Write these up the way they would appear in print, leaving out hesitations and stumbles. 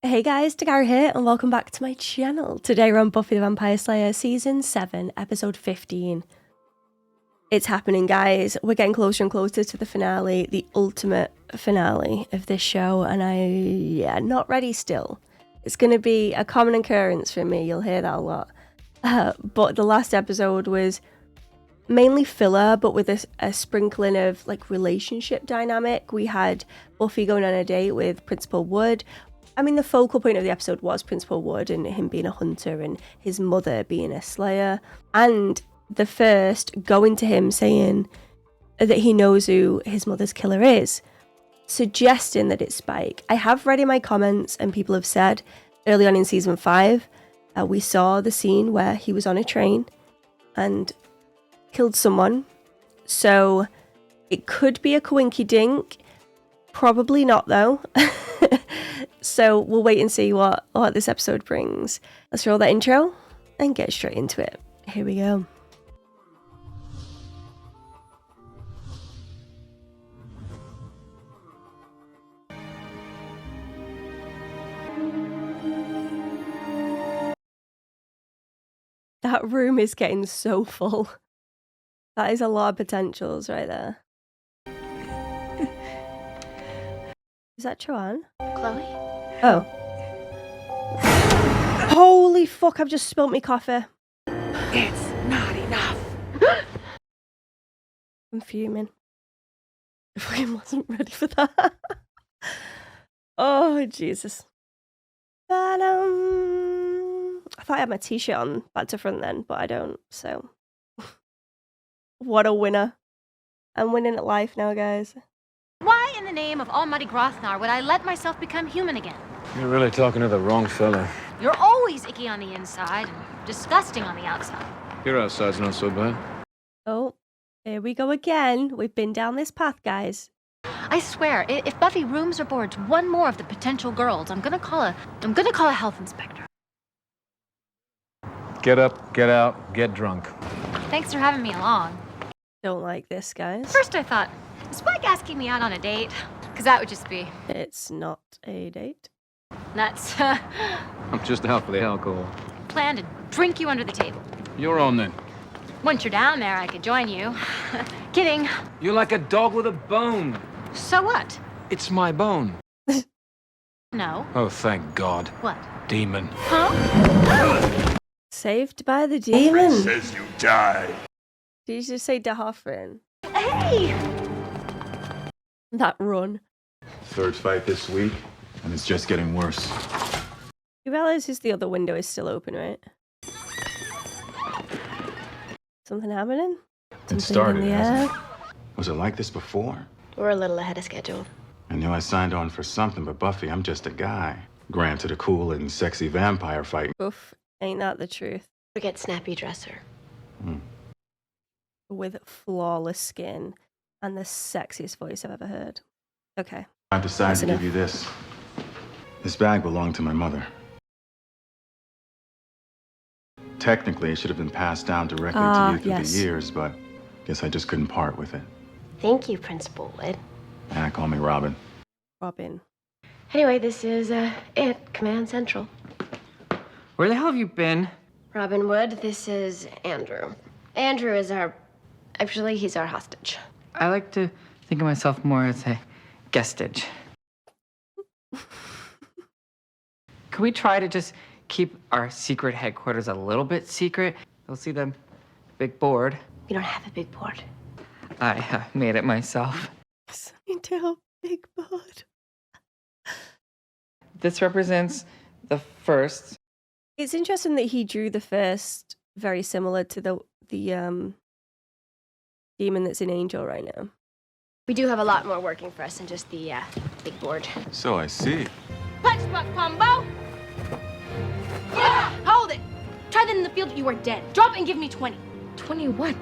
Hey guys, Dakara here and welcome back to my channel. Today we're on Buffy the Vampire Slayer Season 7, Episode 15. It's happening, guys. We're getting closer and closer to the finale, the ultimate finale of this show, and not ready still. It's going to be a common occurrence for me, you'll hear that a lot. But the last episode was mainly filler, but with a sprinkling of like relationship dynamic. We had Buffy going on a date with Principal Wood. I mean, the focal point of the episode was Principal Wood and him being a hunter and his mother being a slayer. And the first going to him saying that he knows who his mother's killer is, suggesting that it's Spike. I have read in my comments and people have said early on in season 5, we saw the scene where he was on a train and killed someone. So it could be a coinky dink. Probably not though. So we'll wait and see what this episode brings. Let's roll that intro and get straight into it. Here we go. That room is getting so full. That is a lot of potentials right there. Is that Joanne? Chloe? Oh. Holy fuck, I've just spilt my coffee. It's not enough. I'm fuming. I fucking wasn't ready for that. Oh, Jesus. But, I thought I had my t-shirt on back to front then, but I don't, so. What a winner. I'm winning at life now, guys. Why in the name of Almighty Grothnar would I let myself become human again? You're really talking to the wrong fella. You're always icky on the inside and disgusting on the outside. Your outside's not so bad. Oh, here we go again. We've been down this path, guys. I swear, if Buffy rooms or boards one more of the potential girls, I'm gonna call a health inspector. Get up, get out, get drunk. Thanks for having me along. Don't like this, guys. First I thought, is Spike asking me out on a date? Because that would just be It's not a date. nuts. I'm just out for the alcohol. Planned to drink you under the table. You're on then. Once you're down there, I could join you. Kidding. You're like a dog with a bone. So what? It's my bone. No. Oh, thank God. What? Demon. Huh? Saved by the demon. Says you die. Did you just say Dahoffrin? Hey! That run. Third fight this week, and it's just getting worse. You realize the other window is still open, right? Something happening? It started, hasn't it? Was it like this before? We're a little ahead of schedule. I knew I signed on for something, but Buffy, I'm just a guy. Granted, a cool and sexy vampire fight. Oof, ain't that the truth? Forget snappy dresser. With flawless skin and the sexiest voice I've ever heard. Okay. I decided That's to enough. give you this. This bag belonged to my mother. Technically, it should have been passed down directly to you through yes. the years, but guess I just couldn't part with it. Thank you, Principal Wood. And call me Robin. Robin. Anyway, this is it, Command Central. Where the hell have you been? Robin Wood, this is Andrew. Andrew is he's our hostage. I like to think of myself more as a guestage. Could we try to just keep our secret headquarters a little bit secret? You'll see the big board. We don't have a big board. I made it myself. Into big board. This represents the first. It's interesting that he drew the first very similar to the demon that's in Angel right now. We do have a lot more working for us than just the big board. So I see. Punch buck combo! Yeah! Hold it! Try that in the field, you are dead. Drop and give me 20. 20 what?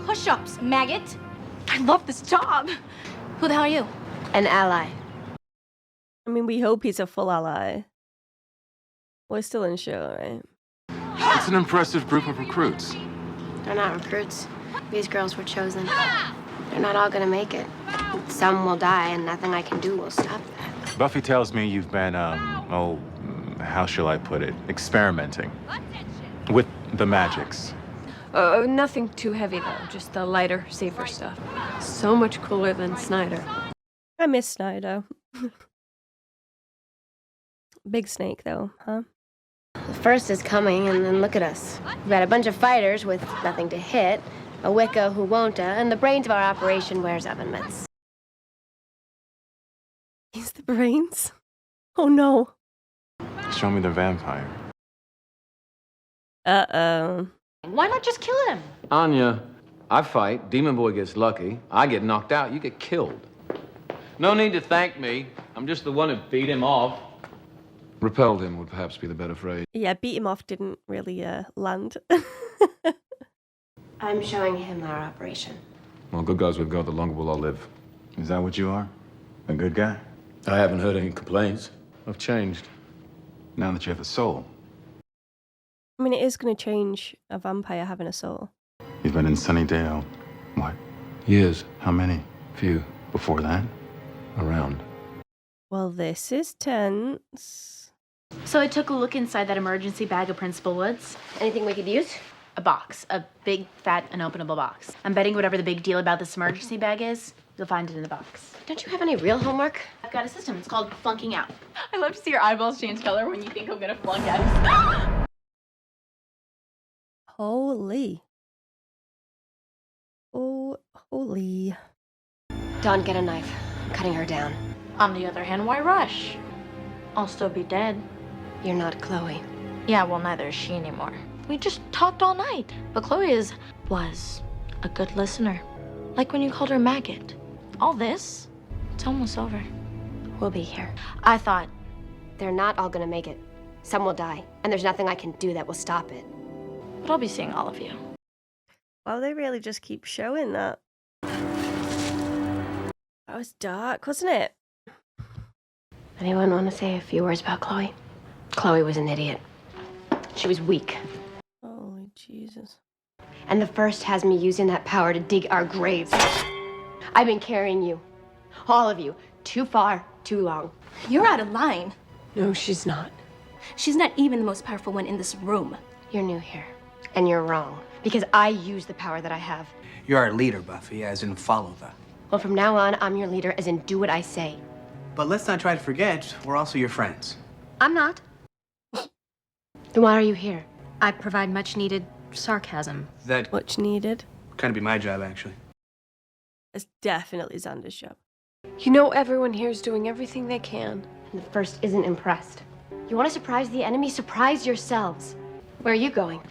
Push-ups, maggot. I love this job. Who the hell are you? An ally. I mean, we hope he's a full ally. We're still unsure, right? It's an impressive group of recruits. They're not recruits. These girls were chosen. They're not all gonna make it. Some will die, and nothing I can do will stop that. Buffy tells me you've been, how shall I put it? Experimenting with the magics. Nothing too heavy, though. Just the lighter, safer stuff. So much cooler than Snyder. I miss Snyder. Big snake, though, huh? The first is coming, and then look at us. We've got a bunch of fighters with nothing to hit, a Wicca who won't, and the brains of our operation wears oven mitts. He's the brains? Oh no. Show me the vampire. Uh-oh. Why not just kill him? Anya, I fight, Demon Boy gets lucky, I get knocked out, you get killed. No need to thank me. I'm just the one who beat him off. Repelled him would perhaps be the better phrase. Yeah, beat him off didn't really land. I'm showing him our operation. Well, good guys we've got, the longer we'll all live. Is that what you are? A good guy? I haven't heard any complaints. I've changed. Now that you have a soul. I mean, it is going to change a vampire having a soul. You've been in Sunnydale. What? Years. How many? Few. Before that? Around. Well, this is tense. So I took a look inside that emergency bag of Principal Woods. Anything we could use? A box. A big, fat, unopenable box. I'm betting whatever the big deal about this emergency bag is, you'll find it in the box. Don't you have any real homework? I've got a system. It's called flunking out. I love to see your eyeballs change color when you think I'm gonna flunk out. Holy. Oh, holy. Dawn, get a knife. I'm cutting her down. On the other hand, why rush? I'll still be dead. You're not Chloe. Yeah, well, neither is she anymore. We just talked all night. But Chloe was a good listener. Like when you called her maggot. All this, it's almost over. We'll be here. I thought, They're not all gonna make it. Some will die, and there's nothing I can do that will stop it. but I'll be seeing all of you. Wow, they really just keep showing that. That was dark, wasn't it? Anyone want to say a few words about Chloe? Chloe was an idiot. She was weak. Holy Jesus. And the first has me using that power to dig our graves. I've been carrying you, all of you, too far, too long. You're out of line. No, she's not. She's not even the most powerful one in this room. You're new here, and you're wrong, because I use the power that I have. You're our leader, Buffy, as in follow the. Well, from now on, I'm your leader, as in do what I say. But let's not try to forget, we're also your friends. I'm not. Then why are you here? I provide much needed sarcasm. That Much needed. kind of be my job, actually. It's definitely Xander's job. You know everyone here's doing everything they can. And the first isn't impressed. You want to surprise the enemy? Surprise yourselves. Where are you going?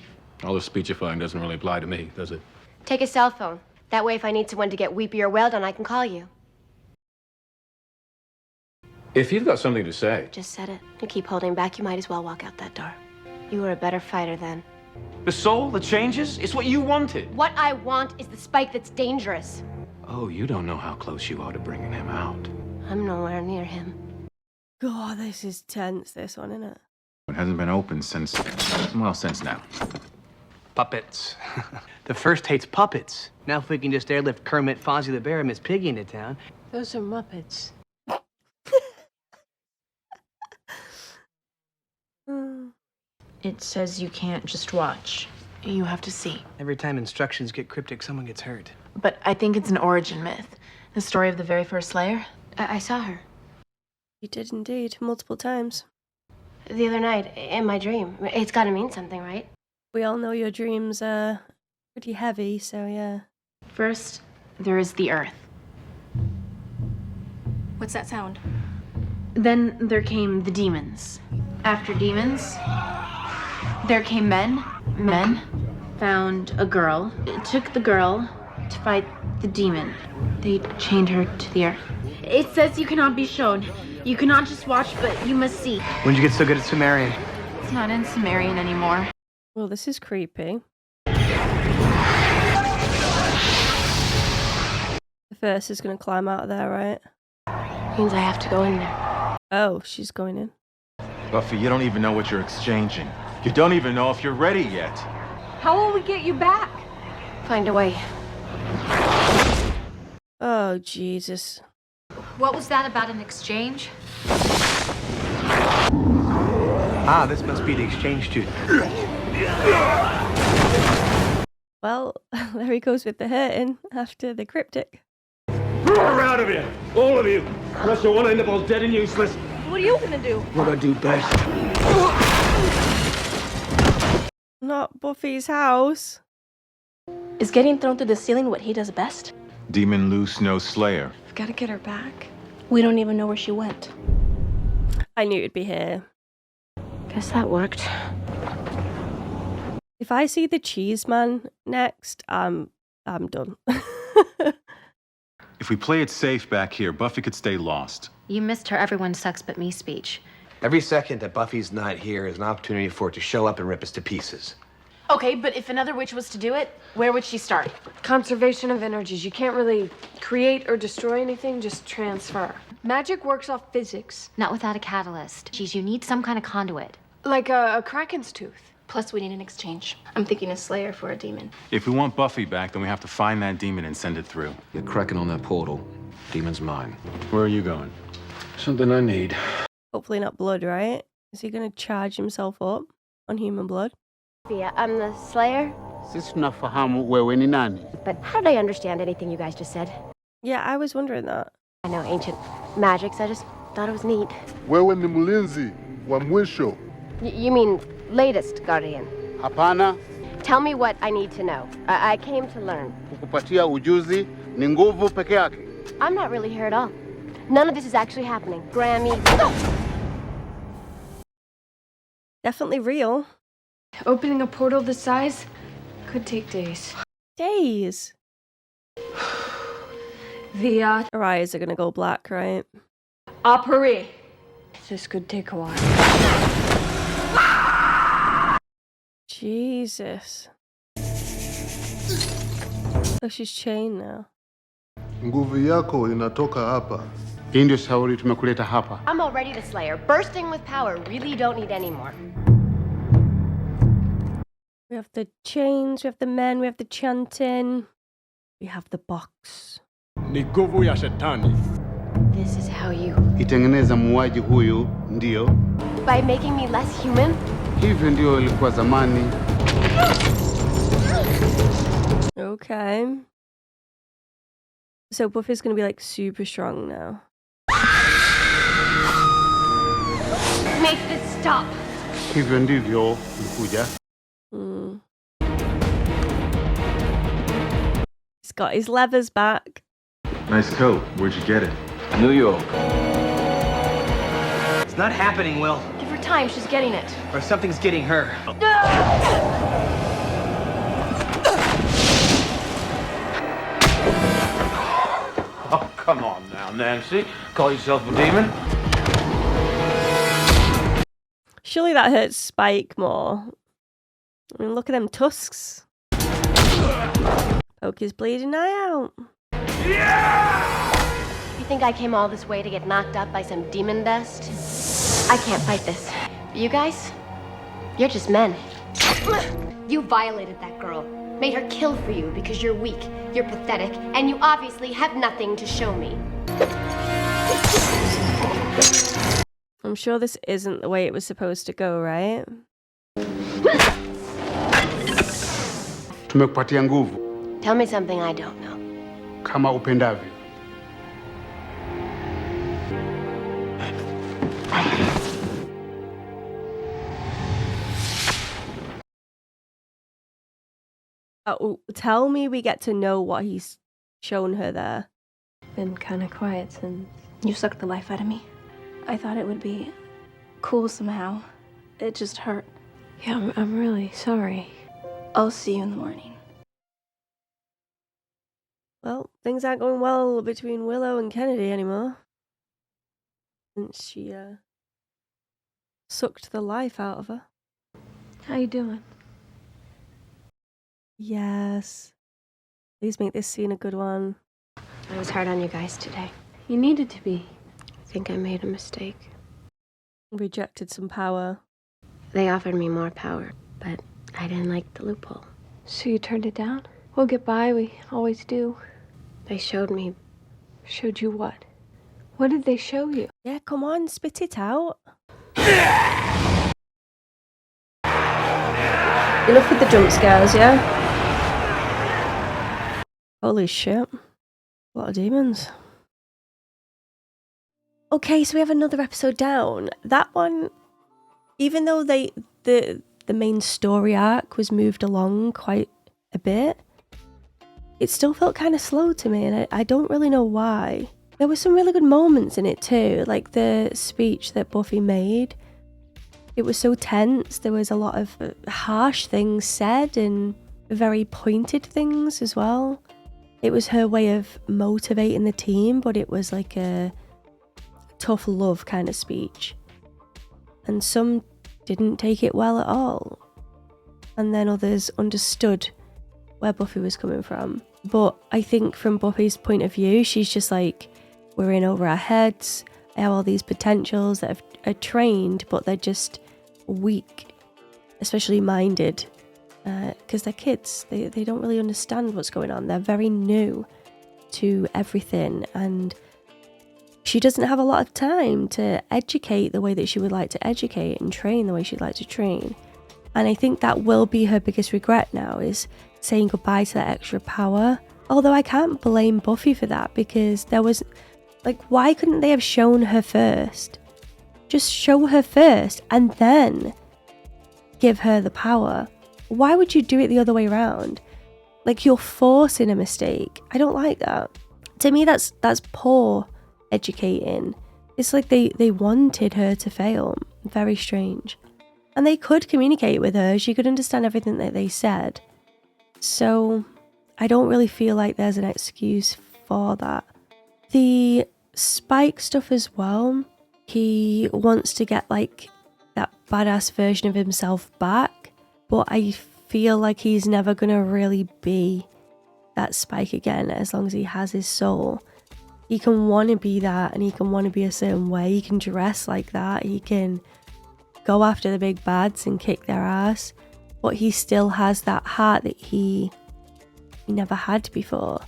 All the speechifying doesn't really apply to me, does it? Take a cell phone. That way, if I need someone to get weepy or wailed on, I can call you. If you've got something to say. Just said it. You keep holding back, you might as well walk out that door. You were a better fighter then. The soul, the changes, it's what you wanted. What I want is the spike that's dangerous. Oh, you don't know how close you are to bringing him out. I'm nowhere near him. God, this is tense, this one, isn't it? It hasn't been open since, well, since now. Puppets. The first hates puppets. Now if we can just airlift Kermit, Fozzie the Bear, and Miss Piggy into town. Those are Muppets. It says you can't just watch. You have to see. Every time instructions get cryptic, someone gets hurt. But I think it's an origin myth. The story of the very first Slayer. I saw her You did indeed, multiple times. the other night in my dream. It's got to mean something, right? We all know your dreams are pretty heavy, so yeah. First, there is the earth. What's that sound? Then there came the demons. After demons, there came men. Men found a girl. It took the girl to fight the demon. They chained her to the earth. It says you cannot be shown. You cannot just watch, but you must see. When'd you get so good at Sumerian? It's not in Sumerian anymore. Well, this is creepy. The first is going to climb out of there, right? Means I have to go in there. Oh, she's going in. Buffy, you don't even know what you're exchanging. You don't even know if you're ready yet. How will we get you back? Find a way. Oh, Jesus. What was that about an exchange? Ah, this must be the exchange student. Well, there he goes with the hurting after the cryptic. We're out of here, all of you. Unless you want to end up all dead and useless. What are you gonna do? What I do best. Not Buffy's house. Is getting thrown through the ceiling what he does best? Demon loose, no slayer. We've got to get her back. We don't even know where she went. I knew it'd be here. Guess that worked. If I see the cheese man next, I'm done. If we play it safe back here, Buffy could stay lost. You missed her everyone sucks but me speech. Every second that Buffy's not here is an opportunity for it to show up and rip us to pieces. Okay, but if another witch was to do it, where would she start? Conservation of energies. You can't really create or destroy anything, just transfer. Magic works off physics. Not without a catalyst. Geez, you need some kind of conduit. Like a Kraken's tooth. Plus, we need an exchange. I'm thinking a slayer for a demon. If we want Buffy back, then we have to find that demon and send it through. You're cracking on that portal. Demon's mine. Where are you going? Something I need. Hopefully not blood, right? Is he going to charge himself up on human blood? Yeah, I'm the Slayer. Sisi tunafahamu wewe ni nani. But how did I understand anything you guys just said? Yeah, I was wondering that. I know ancient magics, I just thought it was neat. Wewe ni mlinzi wa mwisho. You mean latest guardian? Hapana, Tell me what I need to know. I came to learn. kukupatia ujuzi ni nguvu peke yake. I'm not really here at all. None of this is actually happening. Grammy. Definitely real. Opening a portal this size could take days. Days. The Her eyes are going to go black, right? Opera. This could take a while. Jesus. Oh, she's chained now. Nguvu yako inatoka hapa. Hii ndio shauri tumekuleta hapa. I'm already the Slayer. Bursting with power. Really don't need any more. We have the chains, we have the men, we have the chanting. We have the box. Ni nguvu ya shetani. This is how you... Itengeneza muuaji huyu, ndio. By making me less human? Hivyo ndio ilikuwa zamani. Okay. So Buffy's gonna be like super strong now. Make this stop! Hivyo ndivyo ilikuja. He's got his levers back. Nice coat. Where'd you get it? New York. It's not happening, Will. Give her time, she's getting it. Or something's getting her. Oh, come on now, Nancy. Call yourself a demon? Surely that hurts Spike more. I mean, look at them tusks. Poke his bleeding eye out. You think I came all this way to get knocked up by some demon dust? I can't fight this. You guys? You're just men. You violated that girl. Made her kill for you because you're weak, you're pathetic, and you obviously have nothing to show me. I'm sure this isn't the way it was supposed to go, right? Tumekupatia nguvu Tell me something I don't know. kama upendavyo. Tell me we get to know what he's shown her there. Been kind of quiet since. You sucked the life out of me. I thought it would be cool somehow. It just hurt. Yeah, I'm really sorry. I'll see you in the morning. Well, things aren't going well between Willow and Kennedy anymore. Since she, sucked the life out of her. How you doing? Yes. Please make this scene a good one. I was hard on you guys today. You needed to be. I think I made a mistake. Rejected some power. They offered me more power, but I didn't like the loophole. So you turned it down? We'll get by, we always do. They showed me Showed you what? What did they show you? Yeah, come on, spit it out. Enough with the jump scares, yeah? Holy shit. A lot of demons. Okay, so we have another episode down. That one, even though the main story arc was moved along quite a bit, it still felt kind of slow to me, and I don't really know why. There were some really good moments in it too, like the speech that Buffy made. It was so tense. There was a lot of harsh things said and very pointed things as well. It was her way of motivating the team, but it was like a tough love kind of speech. And some didn't take it well at all. And then others understood where Buffy was coming from. But I think from Buffy's point of view, she's just like, we're in over our heads. I have all these potentials that are trained, but they're just weak, especially minded, because they're kids. They don't really understand what's going on. They're very new to everything, and she doesn't have a lot of time to educate the way that she would like to educate and train the way she'd like to train. And I think that will be her biggest regret now, is saying goodbye to that extra power. Although I can't blame Buffy for that, because there was, like, why couldn't they have shown her first? Just show her first and then give her the power. Why would you do it the other way around? Like, you're forcing a mistake. I don't like that. To me, that's poor educating. It's like they wanted her to fail. Very strange. And they could communicate with her. She could understand everything that they said. So I don't really feel like there's an excuse for that. The Spike stuff as well. He wants to get like that badass version of himself back, but I feel like he's never gonna really be that Spike again as long as he has his soul. He can want to be that, and he can want to be a certain way. He can dress like that. He can go after the big bads and kick their ass, but he still has that heart that he never had before.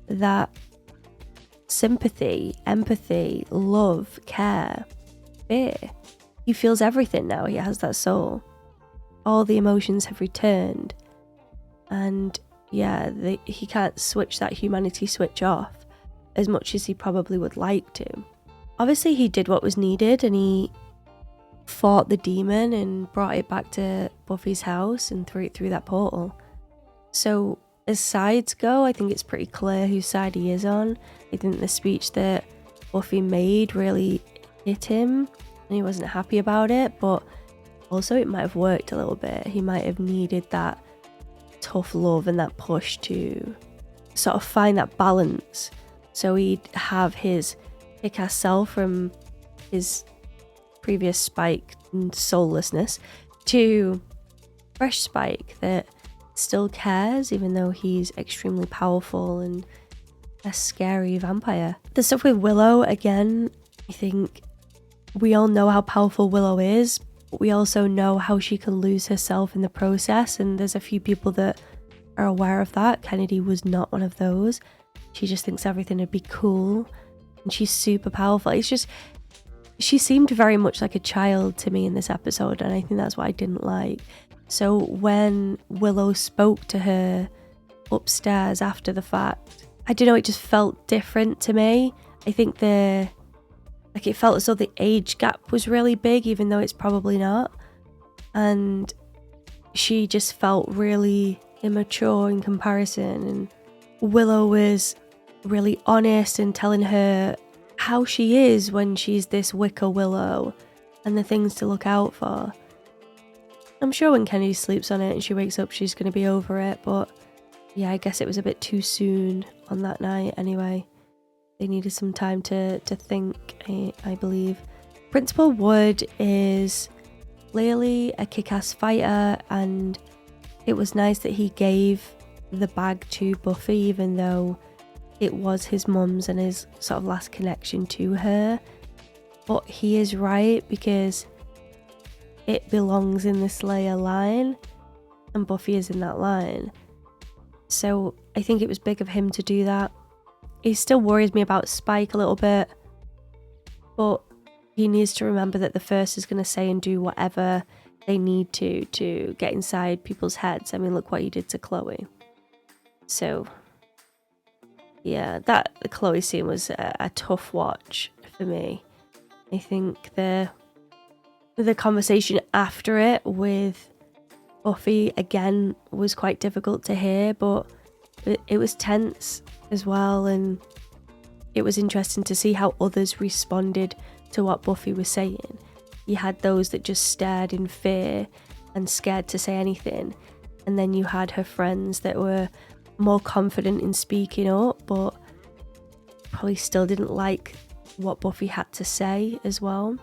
That sympathy, empathy, love, care, fear. He feels everything now. He has that soul. All the emotions have returned. And yeah, he can't switch that humanity switch off as much as he probably would like to. Obviously, he did what was needed, and he fought the demon and brought it back to Buffy's house and threw it through that portal. So as sides go, I think it's pretty clear whose side he is on. I think the speech that Buffy made really hit him, and he wasn't happy about it, but also it might have worked a little bit. He might have needed that tough love and that push to sort of find that balance. So he'd have his kick-ass self from his previous Spike and soullessness to fresh Spike that still cares, even though he's extremely powerful and a scary vampire. The stuff with Willow, again, I think we all know how powerful Willow is, but we also know how she can lose herself in the process, and there's a few people that are aware of that. Kennedy was not one of those. She just thinks everything would be cool, and she's super powerful. It's just, she seemed very much like a child to me in this episode, and I think that's what I didn't like. So when Willow spoke to her upstairs after the fact, I don't know, it just felt different to me. I think it felt as though the age gap was really big, even though it's probably not. And she just felt really immature in comparison, and Willow was really honest and telling her how she is when she's this Wicca Willow and the things to look out for. I'm sure when Kennedy sleeps on it and she wakes up, she's going to be over it, but yeah, I guess it was a bit too soon on that night anyway. They needed some time to think, I believe. Principal Wood is clearly a kick-ass fighter, and it was nice that he gave the bag to Buffy, even though it was his mum's and his sort of last connection to her. But he is right, because it belongs in the Slayer line, and Buffy is in that line. So I think it was big of him to do that. He still worries me about Spike a little bit. but he needs to remember that the First is going to say and do whatever they need to get inside people's heads. I mean, look what he did to Chloe. So, yeah, that Chloe scene was a tough watch for me. I think the conversation after it with Buffy, again, was quite difficult to hear, but it was tense as well, and it was interesting to see how others responded to what Buffy was saying. You had those that just stared in fear and scared to say anything, and then you had her friends that were more confident in speaking up, but probably still didn't like what Buffy had to say as well.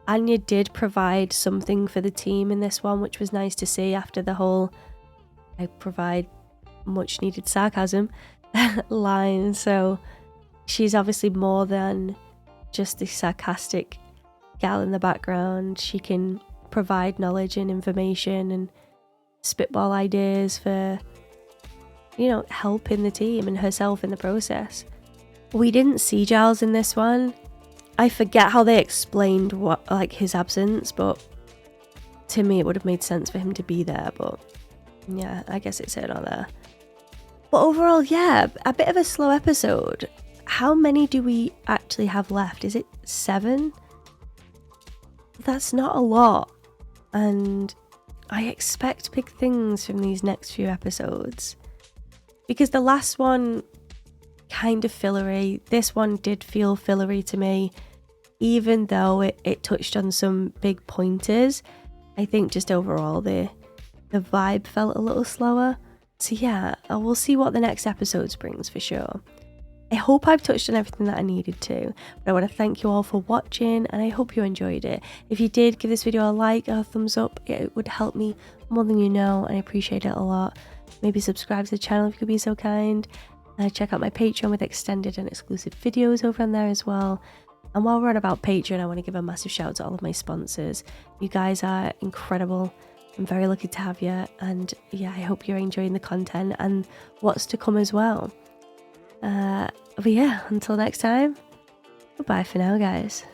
Anya did provide something for the team in this one, which was nice to see after the whole "I provide much needed sarcasm" line. So she's obviously more than just the sarcastic gal in the background. She can provide knowledge and information and spitball ideas for, you know, helping the team and herself in the process. We didn't see Giles in this one. I forget how they explained what, like, his absence, but to me it would have made sense for him to be there, but yeah, I guess it's here not there. But overall, yeah, a bit of a slow episode. How many do we actually have left? Is it 7? That's not a lot, and I expect big things from these next few episodes, because the last one kind of fillery. This one did feel fillery to me, even though it touched on some big pointers. I think just overall the vibe felt a little slower. So yeah, we'll see what the next episodes brings for sure. I hope I've touched on everything that I needed to, but I want to thank you all for watching, and I hope you enjoyed it. If you did, give this video a like or a thumbs up. It would help me more than you know, and I appreciate it a lot. Maybe subscribe to the channel if you could be so kind. Check out my Patreon with extended and exclusive videos over on there as well. And while we're on about Patreon, I want to give a massive shout out to all of my sponsors. You guys are incredible. I'm very lucky to have you, and yeah, I hope you're enjoying the content and what's to come as well. But yeah, until next time, goodbye for now, guys.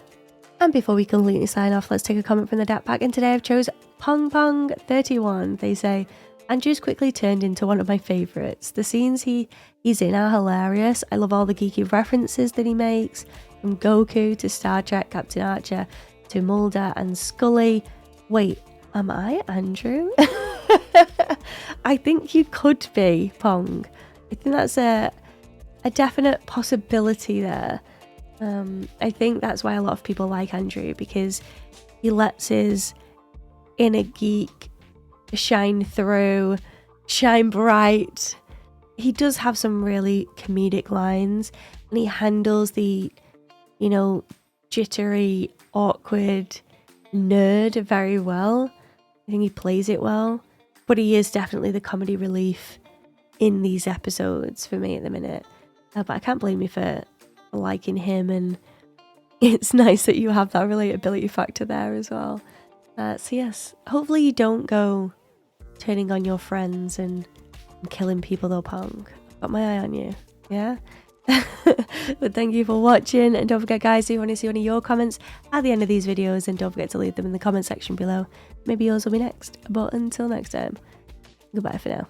And before we completely sign off, let's take a comment from the DAP pack, and today I've chose Pong Pong 31. They say, Andrew's quickly turned into one of my favourites. The scenes he's in are hilarious. I love all the geeky references that he makes, from Goku to Star Trek, Captain Archer to Mulder and Scully. Wait, am I Andrew? I think you could be, Pong. I think that's a definite possibility there. I think that's why a lot of people like Andrew, because he lets his inner geek shine through, shine bright. He does have some really comedic lines, and he handles the, you know, jittery, awkward nerd very well. I think he plays it well, but he is definitely the comedy relief in these episodes for me at the minute. But I can't blame you for liking him, and it's nice that you have that relatability factor there as well. So yes, hopefully you don't go turning on your friends and killing people though, Pong. I've got my eye on you, yeah? But thank you for watching, and don't forget, guys, if you want to see one of your comments at the end of these videos, and don't forget to leave them in the comment section below. Maybe yours will be next. But until next time, goodbye for now.